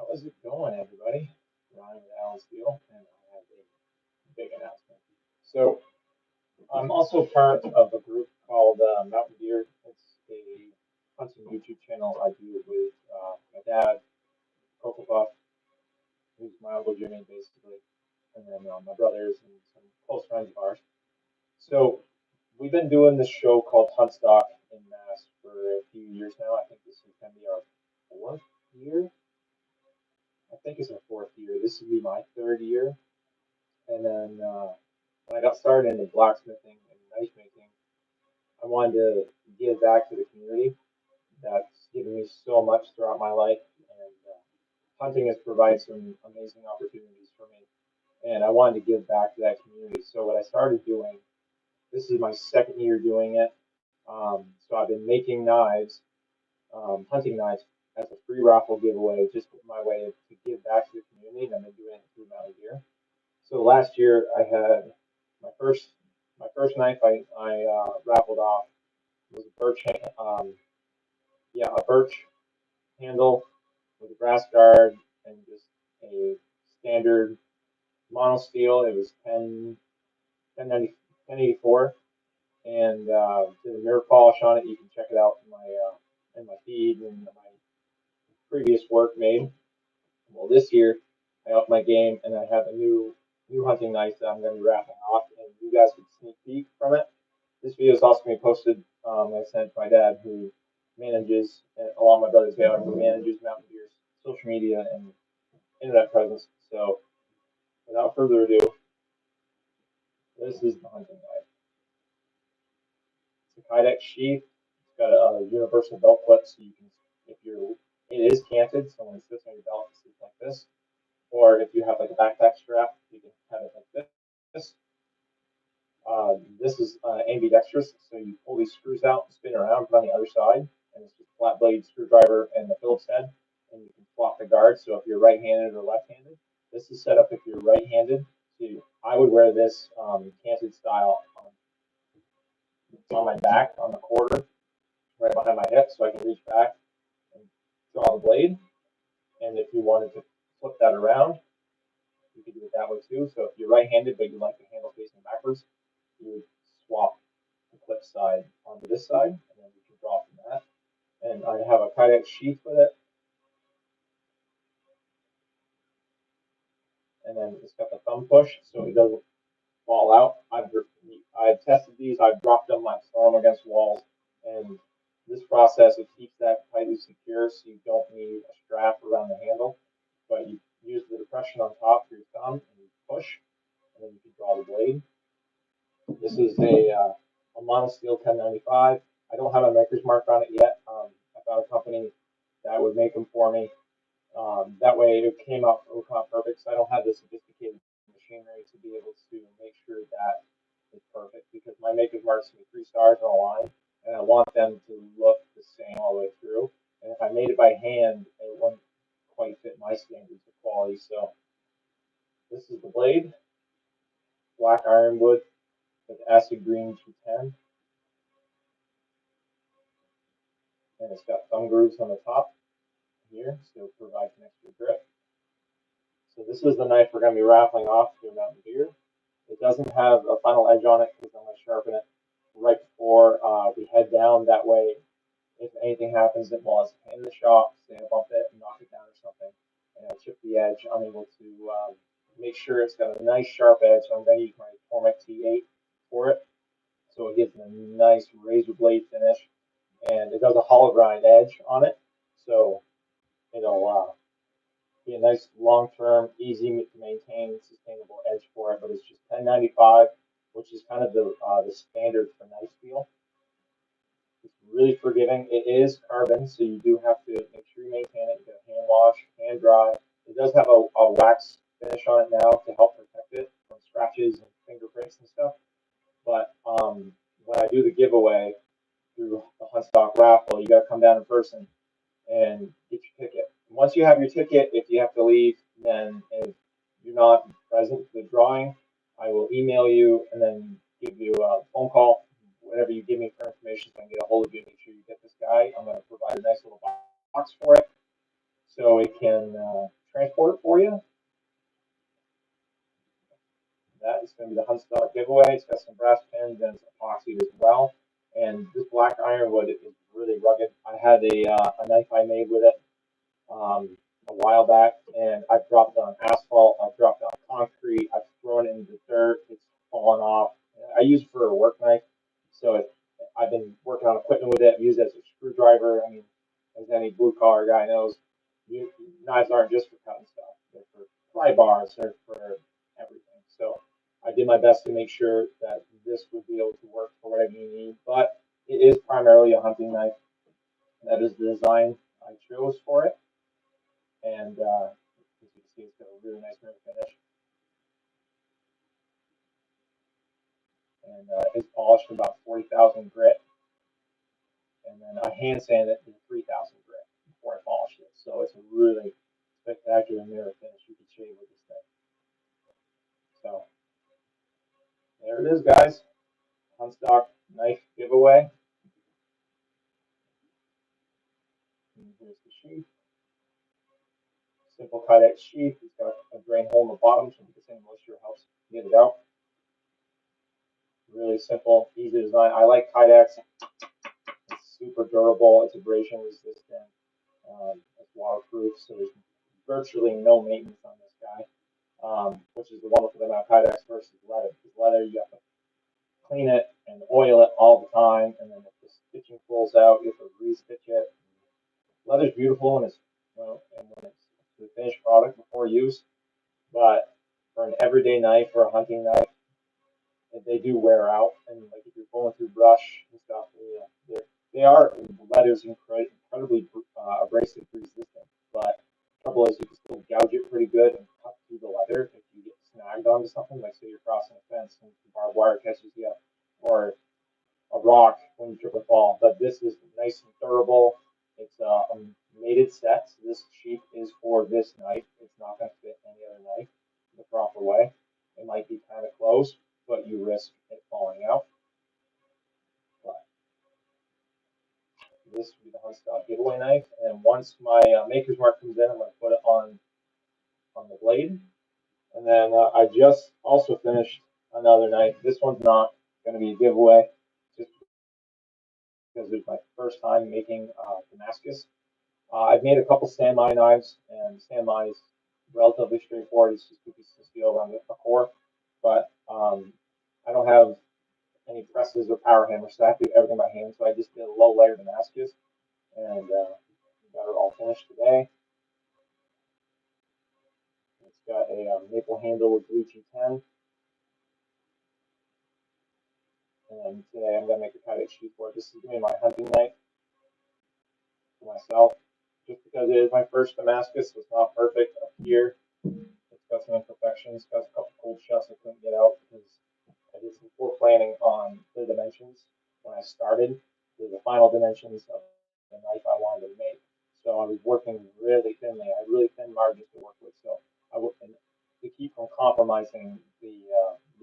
How's it going, everybody? Ryan with Alan Steele, and I have a big announcement. So, I'm also part of a group called Mountain Deer. It's a hunting YouTube channel I do with my dad, Coco Buff, who's my Uncle Jimmy, basically, and then my brothers and some close friends of ours. So, we've been doing this show called Huntstock in Mass for a few years now. I think this is going to be our fourth year. I think it's our fourth year. This will be my third year. And then when I got started into blacksmithing and knife making, I wanted to give back to the community that's given me so much throughout my life. And hunting has provided some amazing opportunities for me. And I wanted to give back to that community. So what I started doing, this is my second year doing it. So I've been making knives, hunting knives, as a free raffle giveaway, just my way to give back to the community. And I've been doing it through Mountain Deer. So last year I had my first my first knife I raffled off was a a birch handle with a brass guard and just a standard mono steel. It was 1084 and did a mirror polish on it. You can check it out in my feed and my previous work made. Well, this year I upped my game and I have a new hunting knife that I'm going to be wrapping off, and you guys can sneak peek from it. This video is also going to be posted. I sent to my dad, who manages, along with my brother Taylor, who manages Mountain Deer's social media and internet presence. So, without further ado, this is the hunting knife. It's a Kydex sheath. It's got a universal belt clip, so you can, if you're, it is canted, so when it sits on your belt, it sits like this. Or if you have like a backpack strap, you can have it like this. This is ambidextrous, so you pull these screws out and spin around, put on the other side, and it's just a flat blade screwdriver and the Phillips head, and you can swap the guard. So if you're right-handed or left-handed, this is set up if you're right-handed. So I would wear this canted style on my back, on the quarter, right behind my hip, so I can reach back and draw the blade. And if you wanted to flip that around, you could do it that way too. So if you're right-handed but you like the handle facing backwards, you would swap the clip side onto this side, and then you can draw from that. And I have a Kydex sheath with it, and then it's got the thumb push, so it doesn't fall out. I've tested these, I've dropped them, I've thrown them against walls, and this process, it keeps that tightly secure, so you don't need a strap around the handle, but you use the depression on top for your thumb, and you push, and then you can draw the blade. This is a monosteel 1095. I don't have a maker's mark on it yet. I found a company that would make them for me. That way it would come out perfect. So I don't have the sophisticated machinery to be able to make sure that it's perfect, because my maker's marks give me 3 stars on a line, and I want them to look the same all the way through. And if I made it by hand, it wouldn't quite fit my standards of quality. So this is the blade, black ironwood with acid green 210. And it's got thumb grooves on the top here, so it provides an extra grip. So this is the knife we're going to be raffling off to Mountain Deer. It doesn't have a final edge on it because I'm going to sharpen it right before we head down. That way, if anything happens, it was in the shop, say I bump it and knock it down or something, and I chip the edge, I'm able to make sure it's got a nice sharp edge. So I'm going to use my Tormek T8 for it, so it gives it a nice razor blade finish, and it does a hollow grind edge on it, so it'll be a nice long-term, easy to maintain, sustainable edge for it. But it's just 1095, which is kind of the standard for knife steel. It's really forgiving. It is carbon, so you do have to make sure you maintain it. You get a hand wash, hand dry. It does have a wax finish on it now to help protect it from scratches and fingerprints and stuff. But when I do the giveaway through the Huntstock raffle, you got to come down in person and get your ticket. Once you have your ticket, if you have to leave, then if you're not present for the drawing, I will email you and then give you a phone call, whatever you give me for information, so I can get a hold of you and make sure you get this guy. I'm going to provide a nice little box for it, so it can transport it for you. That is going to be the Huntstock giveaway. It's got some brass pins and it's epoxied as well. And this black ironwood is really rugged. I had a knife I made with it a while back, and I've dropped it on asphalt, I've dropped it on concrete, I've thrown it into dirt, it's fallen off. I use it for a work knife, so I've been working on equipment with it. I've used it as a screwdriver. I mean, as any blue collar guy knows, knives aren't just for cutting stuff; they're for pry bars, they're for everything. So I did my best to make sure that this would be able to work for whatever you need, but it is primarily a hunting knife. That is the design I chose for it. And as you can see, it's got a really nice mirror finish, and it's polished to about 40,000 grit, and then I hand sand it to 3,000 grit before I polish it. So it's a really spectacular mirror finish you can shave with this thing. So there it is, guys. Huntstock knife giveaway. And here's the sheath. Simple Kydex sheath. It's got a drain hole in the bottom so the same moisture helps get it out. Really simple, easy design. I like Kydex. It's super durable. It's abrasion resistant. It's waterproof, so there's virtually no maintenance on this guy, which is the wonderful thing about Kydex versus leather. Because leather, you have to clean it and oil it all the time, and then if the stitching pulls out, you have to re-stitch it. Leather's beautiful when it's the finished product before use, but for an everyday knife or a hunting knife, they do wear out, and like if you're going through brush and stuff, they are leather's incredibly abrasive resistant. But the trouble is, you can still gouge it pretty good and cut through the leather if you get snagged onto something. Like say you're crossing a fence and the barbed wire catches you, or a rock when you trip and fall. But this is nice and durable. It's a mated set. So this sheath is for this knife. It's not going to fit any other knife the proper way. It might be kind of close, but you risk it falling out. But this would be the Huntstock giveaway knife. And once my maker's mark comes in, I'm going to put it on the blade. And then I just also finished another knife. This one's not going to be a giveaway, just because it was my first time making Damascus. I've made a couple standby knives, and standby is relatively straightforward. It's just two pieces of steel around the core, but I don't have any presses or power hammers, so I have to do everything by hand. So I just did a low layer Damascus, and got it all finished today. It's got a maple handle with blue G10, and today I'm gonna make a Kydex sheath for it. This is gonna be my hunting knife for myself, just because it is my first Damascus. So it's not perfect up here. It's got some imperfections. Got a couple cold shots I couldn't get out because I did some poor planning on the dimensions when I started. The final dimensions of the knife I wanted to make. So I was working really thinly. I had really thin margins to work with. So and to keep from compromising the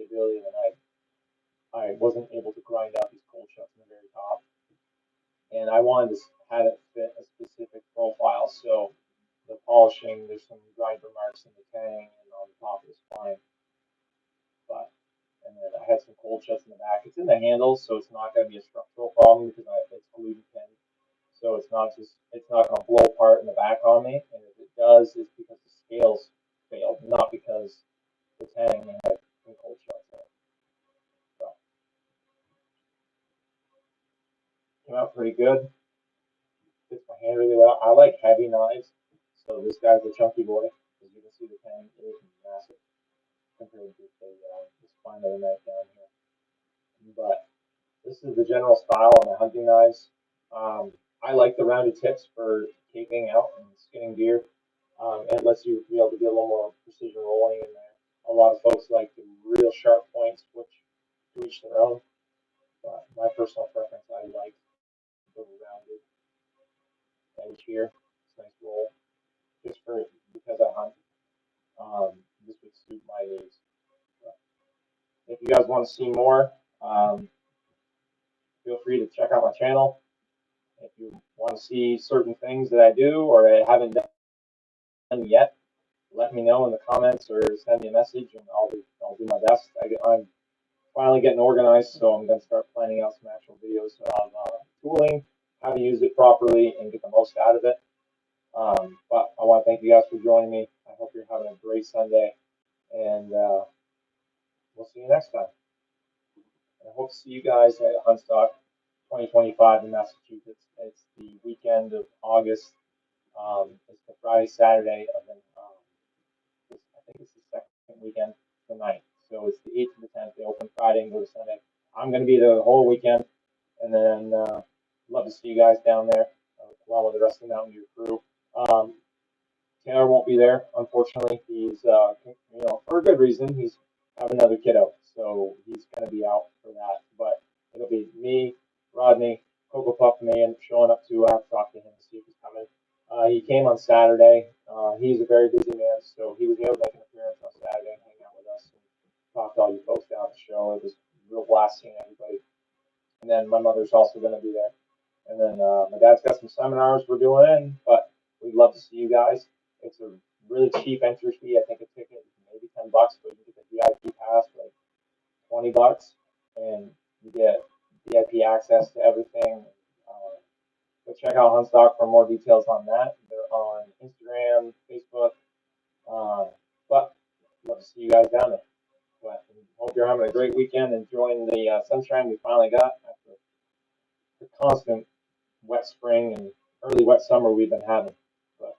ability of the knife, I wasn't able to grind out these cold shots in the very top. And I wanted to have it fit a specific profile. So the polishing, there's some grinder marks in the tang and on the top of the spine. But and then I had some cold shuts in the back. It's in the handle, so it's not going to be a structural problem because it's glued and pinned. So it's not going to blow apart in the back on me. And if it does, it's because the scales failed, not because the tang had some cold shuts in it. So came out pretty good. Fits my hand really well. I like heavy knives, so this guy's a chunky boy. As you can see, the tang is massive compared to the spine of the knife down here. But this is the general style on the hunting knives. I like the rounded tips for taping out and skinning deer. It lets you be able to get a little more precision rolling in there. A lot of folks like the real sharp points, which to each their own. But my personal preference, I like the rounded edge here. It's a nice roll, just for because I hunt. This would suit my needs. But if you guys want to see more, feel free to check out my channel. If you want to see certain things that I do or I haven't done yet, let me know in the comments or send me a message, and I'll do my best. I'm finally getting organized, so I'm going to start planning out some actual videos of tooling, how to use it properly, and get the most out of it. But I want to thank you guys for joining me. I hope you're having a great Sunday, and we'll see you next time. And I hope to see you guys at Huntstock 2025 in Massachusetts. It's the weekend of August. It's the Friday, Saturday of the, I think it's the second weekend tonight. So it's the 8th to the 10th. They open Friday and go to Sunday. I'm going to be there the whole weekend, and then love to see you guys down there along with the rest of the Mountain Deer crew. Taylor won't be there, unfortunately. He's, for a good reason. He's having another kiddo, so he's going to be out for that. But it'll be me, Rodney, Cocoa Puff, and me, and showing up to talk to him to see if he's coming. He came on Saturday. He's a very busy man, so he was able to make an appearance on Saturday and hang out with us and talk to all you folks down at the show. It was a real blast seeing everybody. And then my mother's also going to be there. And then my dad's got some seminars we're doing in, but we'd love to see you guys. It's a really cheap entry fee. I think a ticket is maybe $10, but you get the VIP pass for like $20, and you get VIP access to everything. Go check out Huntstock for more details on that. They're on Instagram, Facebook. But love to see you guys down there. But hope you're having a great weekend, enjoying the sunshine we finally got after the constant wet spring and early wet summer we've been having. But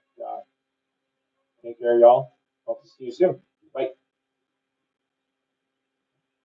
take care, y'all. Hope to see you soon. Bye.